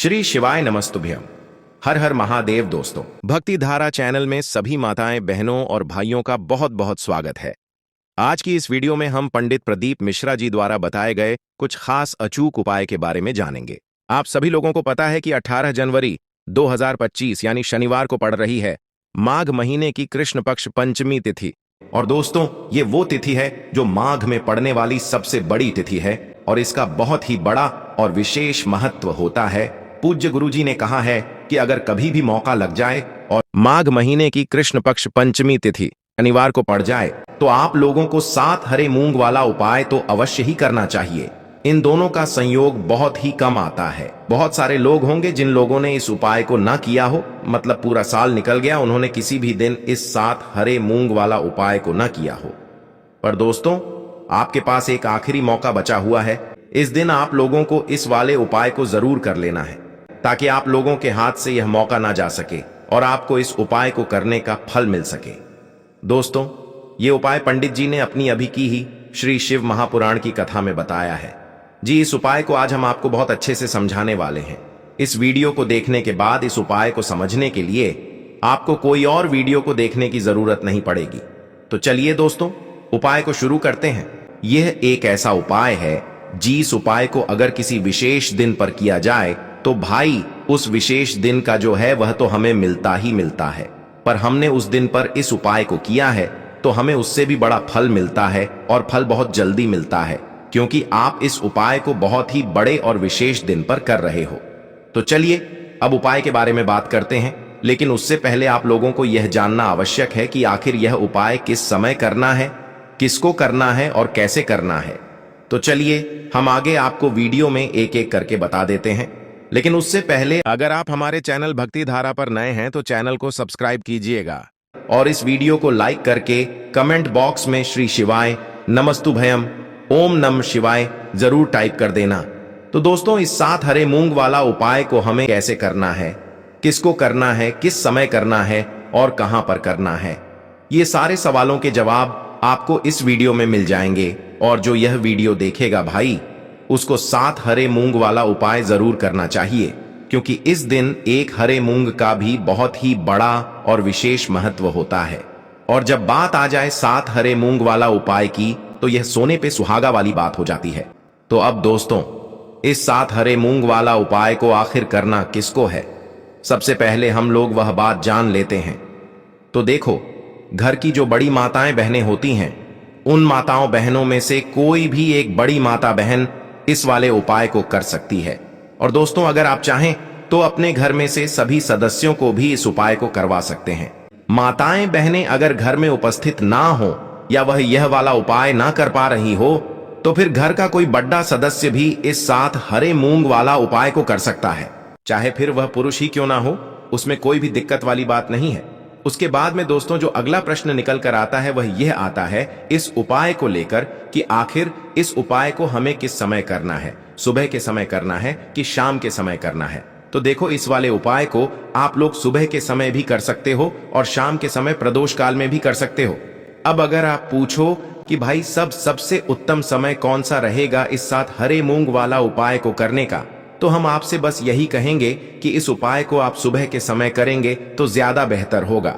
श्री शिवाय नमस्तुभ्यम। हर हर महादेव। दोस्तों, भक्ति धारा चैनल में सभी माताएं, बहनों और भाइयों का बहुत बहुत स्वागत है। आज की इस वीडियो में हम पंडित प्रदीप मिश्रा जी द्वारा बताए गए कुछ खास अचूक उपाय के बारे में जानेंगे। आप सभी लोगों को पता है कि 18 जनवरी 2025 यानी शनिवार को पड़ रही है माघ महीने की कृष्ण पक्ष पंचमी तिथि। और दोस्तों, ये वो तिथि है जो माघ में पड़ने वाली सबसे बड़ी तिथि है और इसका बहुत ही बड़ा और विशेष महत्व होता है। पूज्य गुरुजी ने कहा है कि अगर कभी भी मौका लग जाए और माघ महीने की कृष्ण पक्ष पंचमी तिथि शनिवार को पड़ जाए तो आप लोगों को 7 हरे मूंग वाला उपाय तो अवश्य ही करना चाहिए। इन दोनों का संयोग बहुत ही कम आता है। बहुत सारे लोग होंगे जिन लोगों ने इस उपाय को ना किया हो, मतलब पूरा साल निकल गया, उन्होंने किसी भी दिन इस 7 हरे मूंग वाला उपाय को ना किया हो। पर दोस्तों, आपके पास एक आखिरी मौका बचा हुआ है। इस दिन आप लोगों को इस वाले उपाय को जरूर कर लेना है ताकि आप लोगों के हाथ से यह मौका ना जा सके और आपको इस उपाय को करने का फल मिल सके। दोस्तों, ये उपाय पंडित जी ने अपनी अभी की ही श्री शिव महापुराण की कथा में बताया है। जी, इस उपाय को आज हम आपको बहुत अच्छे से समझाने वाले हैं। इस वीडियो को देखने के बाद इस उपाय को समझने के लिए आपको कोई और वीडियो को देखने की जरूरत नहीं पड़ेगी। तो चलिए दोस्तों, उपाय को शुरू करते हैं। यह एक ऐसा उपाय है जिस उपाय को अगर किसी विशेष दिन पर किया जाए तो भाई उस विशेष दिन का जो है वह तो हमें मिलता ही मिलता है। पर हमने उस दिन पर इस उपाय को किया है तो हमें उससे भी बड़ा फल मिलता है और फल बहुत जल्दी मिलता है, क्योंकि आप इस उपाय को बहुत ही बड़े और विशेष दिन पर कर रहे हो। तो चलिए अब उपाय के बारे में बात करते हैं, लेकिन उससे पहले आप लोगों को यह जानना आवश्यक है कि आखिर यह उपाय किस समय करना है, किसको करना है और कैसे करना है। तो चलिए हम आगे आपको वीडियो में एक एक करके बता देते हैं। लेकिन उससे पहले अगर आप हमारे चैनल भक्ति धारा पर नए हैं तो चैनल को सब्सक्राइब कीजिएगा और इस वीडियो को लाइक करके कमेंट बॉक्स में श्री शिवाय नमस्तुभयम ओम नमः शिवाय जरूर टाइप कर देना। तो दोस्तों, इस 7 हरे मूंग वाला उपाय को हमें कैसे करना है, किसको करना है, किस समय करना है और कहां पर करना है, ये सारे सवालों के जवाब आपको इस वीडियो में मिल जाएंगे। और जो यह वीडियो देखेगा भाई, उसको 7 हरे मूंग वाला उपाय जरूर करना चाहिए, क्योंकि इस दिन एक हरे मूंग का भी बहुत ही बड़ा और विशेष महत्व होता है। और जब बात आ जाए 7 हरे मूंग वाला उपाय की तो यह सोने पे सुहागा वाली बात हो जाती है। तो अब दोस्तों, इस 7 हरे मूंग वाला उपाय को आखिर करना किसको है, सबसे पहले हम लोग वह बात जान लेते हैं। तो देखो, घर की जो बड़ी माताएं बहनें होती हैं, उन माताओं बहनों में से कोई भी एक बड़ी माता बहन इस वाले उपाय को कर सकती है। और दोस्तों, अगर आप चाहें तो अपने घर में से सभी सदस्यों को भी इस उपाय को करवा सकते हैं। माताएं बहनें अगर घर में उपस्थित ना हो या वह यह वाला उपाय ना कर पा रही हो तो फिर घर का कोई बड़ा सदस्य भी इस 7 हरे मूंग वाला उपाय को कर सकता है, चाहे फिर वह पुरुष ही क्यों ना हो, उसमें कोई भी दिक्कत वाली बात नहीं है। उसके बाद में दोस्तों, जो अगला प्रश्न निकल कर आता है वह यह आता है इस उपाय को लेकर कि आखिर इस उपाय को हमें किस समय करना है, सुबह के समय करना है कि शाम के समय करना है। तो देखो, इस वाले उपाय को आप लोग सुबह के समय भी कर सकते हो और शाम के समय प्रदोष काल में भी कर सकते हो। अब अगर आप पूछो कि भाई सबसे उत्तम समय कौन सा रहेगा इस 7 हरे मूंग वाला उपाय को करने का, तो हम आपसे बस यही कहेंगे कि इस उपाय को आप सुबह के समय करेंगे तो ज्यादा बेहतर होगा।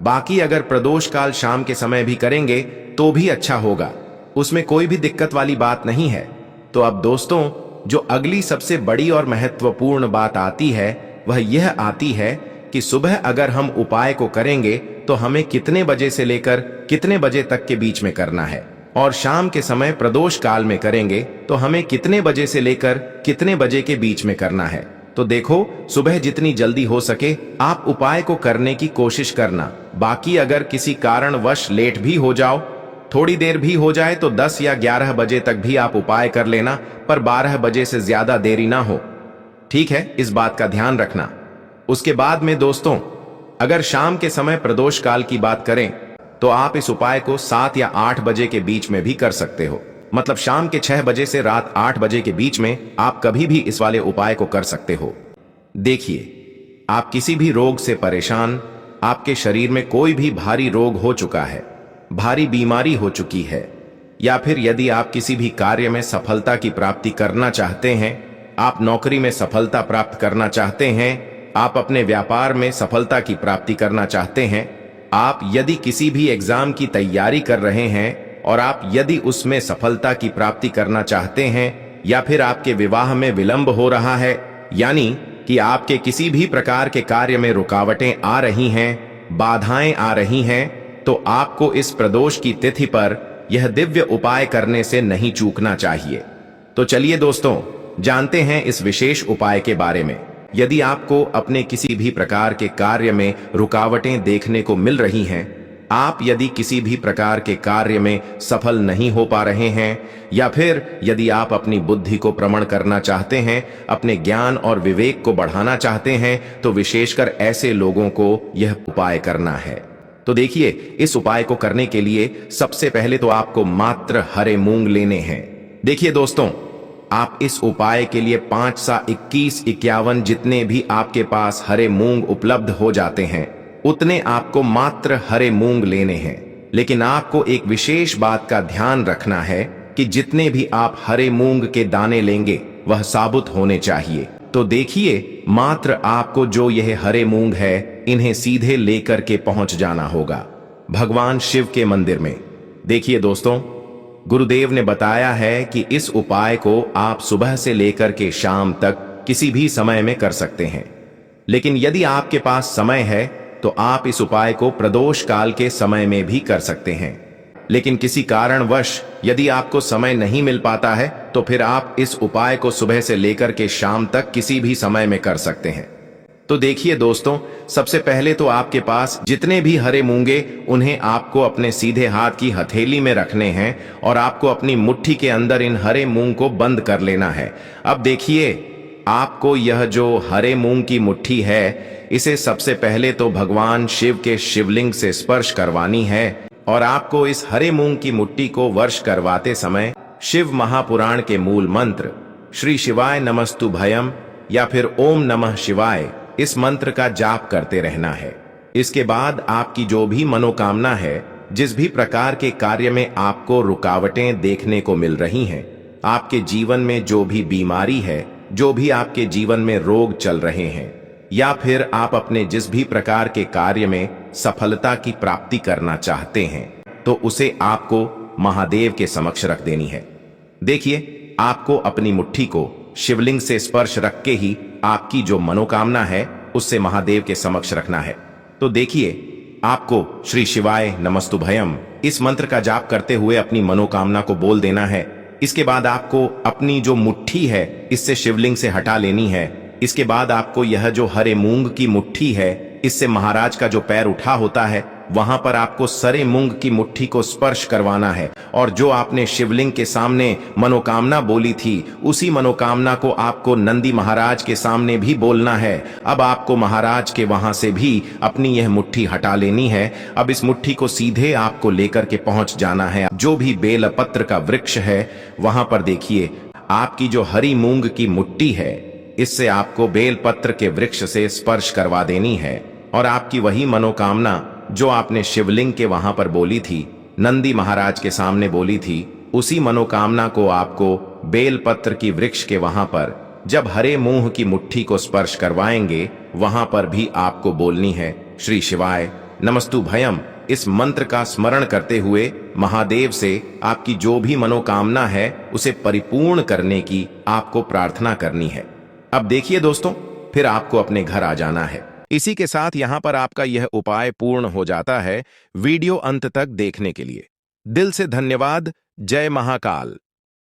बाकी अगर प्रदोष काल शाम के समय भी करेंगे तो भी अच्छा होगा, उसमें कोई भी दिक्कत वाली बात नहीं है। तो अब दोस्तों, जो अगली सबसे बड़ी और महत्वपूर्ण बात आती है वह यह आती है कि सुबह अगर हम उपाय को करेंगे तो हमें कितने बजे से लेकर कितने बजे तक के बीच में करना है, और शाम के समय प्रदोष काल में करेंगे तो हमें कितने बजे से लेकर कितने बजे के बीच में करना है। तो देखो, सुबह जितनी जल्दी हो सके आप उपाय को करने की कोशिश करना। बाकी अगर किसी कारणवश लेट भी हो जाओ, थोड़ी देर भी हो जाए, तो 10 या 11 बजे तक भी आप उपाय कर लेना, पर 12 बजे से ज्यादा देरी ना हो। ठीक है, इस बात का ध्यान रखना। उसके बाद में दोस्तों, अगर शाम के समय प्रदोष काल की बात करें तो आप इस उपाय को 7 या 8 बजे के बीच में भी कर सकते हो। मतलब शाम के 6 बजे से रात 8 बजे के बीच में आप कभी भी इस वाले उपाय को कर सकते हो। देखिए, आप किसी भी रोग से परेशान, आपके शरीर में कोई भी भारी रोग हो चुका है, भारी बीमारी हो चुकी है, या फिर यदि आप किसी भी कार्य में सफलता की प्राप्ति करना चाहते हैं आप नौकरी में सफलता प्राप्त करना चाहते हैं, आप अपने व्यापार में सफलता की प्राप्ति करना चाहते हैं, आप यदि किसी भी एग्जाम की तैयारी कर रहे हैं और आप यदि उसमें सफलता की प्राप्ति करना चाहते हैं, या फिर आपके विवाह में विलंब हो रहा है, यानी कि आपके किसी भी प्रकार के कार्य में रुकावटें आ रही हैं, बाधाएं आ रही हैं, तो आपको इस प्रदोष की तिथि पर यह दिव्य उपाय करने से नहीं चूकना चाहिए। तो चलिए दोस्तों, जानते हैं इस विशेष उपाय के बारे में। यदि आपको अपने किसी भी प्रकार के कार्य में रुकावटें देखने को मिल रही हैं, आप यदि किसी भी प्रकार के कार्य में सफल नहीं हो पा रहे हैं, या फिर यदि आप अपनी बुद्धि को प्रमण करना चाहते हैं, अपने ज्ञान और विवेक को बढ़ाना चाहते हैं, तो विशेषकर ऐसे लोगों को यह उपाय करना है। तो देखिए, इस उपाय को करने के लिए सबसे पहले तो आपको मात्र हरे मूंग लेने हैं। देखिए दोस्तों, आप इस उपाय के लिए 5 सा 21, 51 जितने भी आपके पास हरे मूंग उपलब्ध हो जाते हैं, उतने आपको मात्र हरे मूंग लेने हैं। लेकिन आपको एक विशेष बात का ध्यान रखना है कि जितने भी आप हरे मूंग के दाने लेंगे वह साबुत होने चाहिए। तो देखिए, मात्र आपको जो यह हरे मूंग है, इन्हें सीधे लेकर के पहुंच जाना होगा भगवान शिव के मंदिर में। देखिए दोस्तों, गुरुदेव ने बताया है कि इस उपाय को आप सुबह से लेकर के शाम तक किसी भी समय में कर सकते हैं। लेकिन यदि आपके पास समय है तो आप इस उपाय को प्रदोष काल के समय में भी कर सकते हैं। लेकिन किसी कारणवश यदि आपको समय नहीं मिल पाता है, तो फिर आप इस उपाय को सुबह से लेकर के शाम तक किसी भी समय में कर सकते हैं। तो देखिए दोस्तों, सबसे पहले तो आपके पास जितने भी हरे मूंगे, उन्हें आपको अपने सीधे हाथ की हथेली में रखने हैं और आपको अपनी मुट्ठी के अंदर इन हरे मूंग को बंद कर लेना है। अब देखिए, आपको यह जो हरे मूंग की मुट्ठी है, इसे सबसे पहले तो भगवान शिव के शिवलिंग से स्पर्श करवानी है। और आपको इस हरे मूंग की मुट्ठी को वर्ष करवाते समय शिव महापुराण के मूल मंत्र श्री शिवाय नमस्तु भयम या फिर ओम नमः शिवाय, इस मंत्र का जाप करते रहना है। इसके बाद आपकी जो भी मनोकामना है, जिस भी प्रकार के कार्य में आपको रुकावटें देखने को मिल रही हैं, आपके जीवन में जो भी बीमारी है, जो भी आपके जीवन में रोग चल रहे हैं, या फिर आप अपने जिस भी प्रकार के कार्य में सफलता की प्राप्ति करना चाहते हैं, तो उसे आपको महादेव के समक्ष रख देनी है। देखिए, आपको अपनी मुट्ठी को शिवलिंग से स्पर्श रख के ही आपकी जो मनोकामना है उससे महादेव के समक्ष रखना है। तो देखिए, आपको श्री शिवाय नमस्तु भयम इस मंत्र का जाप करते हुए अपनी मनोकामना को बोल देना है। इसके बाद आपको अपनी जो मुट्ठी है इससे शिवलिंग से हटा लेनी है। इसके बाद आपको यह जो हरे मूंग की मुट्ठी है, इससे महाराज का जो पैर उठा होता है, वहां पर आपको सरे मूंग की मुट्ठी को स्पर्श करवाना है। और जो आपने शिवलिंग के सामने मनोकामना बोली थी, उसी मनोकामना को आपको नंदी महाराज के सामने भी बोलना है। अब आपको महाराज के वहां से भी अपनी यह मुट्ठी हटा लेनी है। अब इस मुट्ठी को सीधे आपको लेकर के पहुंच जाना है। जो भी बेलपत्र का वृक्ष है, वहां पर देखिए, आपकी जो हरी मूंग की मुट्ठी है, इससे आपको बेलपत्र के वृक्ष से स्पर्श करवा देनी है। और आपकी वही मनोकामना जो आपने शिवलिंग के वहां पर बोली थी, नंदी महाराज के सामने बोली थी, उसी मनोकामना को आपको बेलपत्र की वृक्ष के वहां पर जब हरे मूंग की मुट्ठी को स्पर्श करवाएंगे, वहां पर भी आपको बोलनी है श्री शिवाय नमस्तु भयम। इस मंत्र का स्मरण करते हुए महादेव से आपकी जो भी मनोकामना है उसे परिपूर्ण करने की आपको प्रार्थना करनी है। अब देखिए दोस्तों, फिर आपको अपने घर आ जाना है। इसी के साथ यहां पर आपका यह उपाय पूर्ण हो जाता है। वीडियो अंत तक देखने के लिए दिल से धन्यवाद। जय महाकाल।